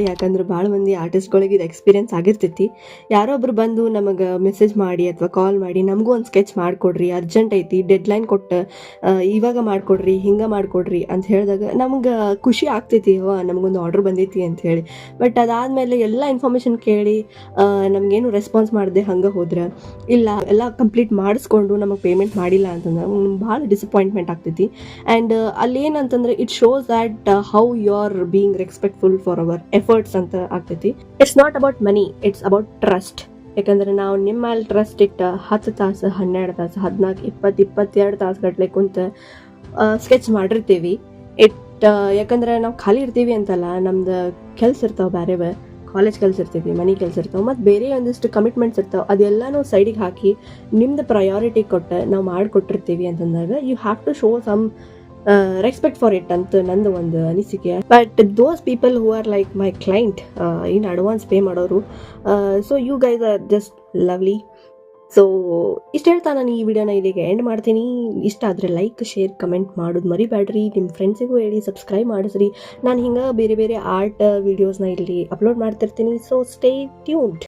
ಯಾಕಂದ್ರೆ ಭಾಳ ಮಂದಿ ಆರ್ಟಿಸ್ಟ್ಗಳಿಗೆ ಇದು ಎಕ್ಸ್ಪೀರಿಯನ್ಸ್ ಆಗಿರ್ತೈತಿ. ಯಾರೋ ಒಬ್ರು ಬಂದು ನಮಗೆ ಮೆಸೇಜ್ ಮಾಡಿ ಅಥವಾ ಕಾಲ್ ಮಾಡಿ ನಮಗೂ ಒಂದು ಸ್ಕೆಚ್ ಮಾಡಿಕೊಡ್ರಿ, ಅರ್ಜೆಂಟ್ ಐತಿ, ಡೆಡ್ಲೈನ್ ಕೊಟ್ಟು ಇವಾಗ ಮಾಡಿಕೊಡ್ರಿ, ಹಿಂಗೆ ಮಾಡಿಕೊಡ್ರಿ ಅಂತ ಹೇಳಿದಾಗ ನಮ್ಗೆ ಖುಷಿ ಆಗ್ತೈತಿ, ನಮಗೊಂದು ಆರ್ಡ್ರ್ ಬಂದೈತಿ ಅಂತ ಹೇಳಿ. ಬಟ್ ಅದಾದಮೇಲೆ ಎಲ್ಲ ಇನ್ಫಾರ್ಮೇಷನ್ ಕೇಳಿ ನಮಗೇನು ರೆಸ್ಪಾನ್ಸ್ ಮಾಡದೆ ಹಂಗೆ ಹೋದ್ರೆ, ಇಲ್ಲ ಎಲ್ಲ ಕಂಪ್ಲೀಟ್ ಮಾಡಿಸ್ಕೊಂಡು ನಮಗೆ ಪೇಮೆಂಟ್ ಮಾಡಿಲ್ಲ ಅಂತಂದ್ರೆ ಭಾಳ ಡಿಸಪಾಯಿಂಟ್ಮೆಂಟ್ ಆಗ್ತೈತಿ. ಆ್ಯಂಡ್ ಅಲ್ಲೇನಂತಂದ್ರೆ it shows that how you are being respectful for our efforts ಅಂತ ಆಗ್ತೈತಿ. It's not about money, it's about trust. ಯಾಕಂದ್ರೆ ನಾವು ನಿಮ್ಮ ಮೇಲೆ ಟ್ರಸ್ಟ್ ಇಟ್ಟು 10 ತಾಸು, 12 ತಾಸು, 14, 20, 22 ತಾಸು ಗಟ್ಟಲೆ ಕುಂತ ಸ್ಕೆಚ್ ಮಾಡಿರ್ತೀವಿ. ಯಾಕಂದ್ರೆ ನಾವು ಖಾಲಿ ಇರ್ತೀವಿ ಅಂತಲ್ಲ, ನಮ್ದು ಕೆಲ್ಸ ಇರ್ತಾವೆ, ಬೇರೆ ಕಾಲೇಜ್ ಕೆಲಸ ಇರ್ತೀವಿ, ಮನೆ ಕೆಲಸ ಇರ್ತಾವೆ, ಮತ್ತು ಬೇರೆ ಒಂದಿಷ್ಟು ಕಮಿಟ್ಮೆಂಟ್ಸ್ ಇರ್ತಾವೆ. ಅದೆಲ್ಲನೂ ಸೈಡಿಗೆ ಹಾಕಿ ನಿಮ್ದು ಪ್ರಯಾರಿಟಿ ಕೊಟ್ಟು ನಾವು ಮಾಡಿಕೊಟ್ಟಿರ್ತೀವಿ ಅಂತಂದಾಗ you have to show some respect for it ಅಂತ ನಂದು ಒಂದು ಅನಿಸಿಕೆ. But those people who are like my client, in advance pay ಮಾಡೋರು, so you guys are just lovely. So ಇಷ್ಟು ಹೇಳ್ತಾ ನಾನು ಈ ವಿಡಿಯೋನ ಇಲ್ಲಿಗೆ ಎಂಡ್ ಮಾಡ್ತೀನಿ. ಇಷ್ಟ ಆದರೆ ಲೈಕ್, ಶೇರ್, ಕಮೆಂಟ್ ಮಾಡೋದು ಮರಿಬೇಡ್ರಿ. ನಿಮ್ಮ ಫ್ರೆಂಡ್ಸಿಗೂ ಹೇಳಿ, ಸಬ್ಸ್ಕ್ರೈಬ್ ಮಾಡಿಸ್ರಿ. ನಾನು ಹಿಂಗೆ ಬೇರೆ ಬೇರೆ ಆರ್ಟ್ ವಿಡಿಯೋಸ್ನ ಇಲ್ಲಿ ಅಪ್ಲೋಡ್ ಮಾಡ್ತಿರ್ತೀನಿ. So stay tuned.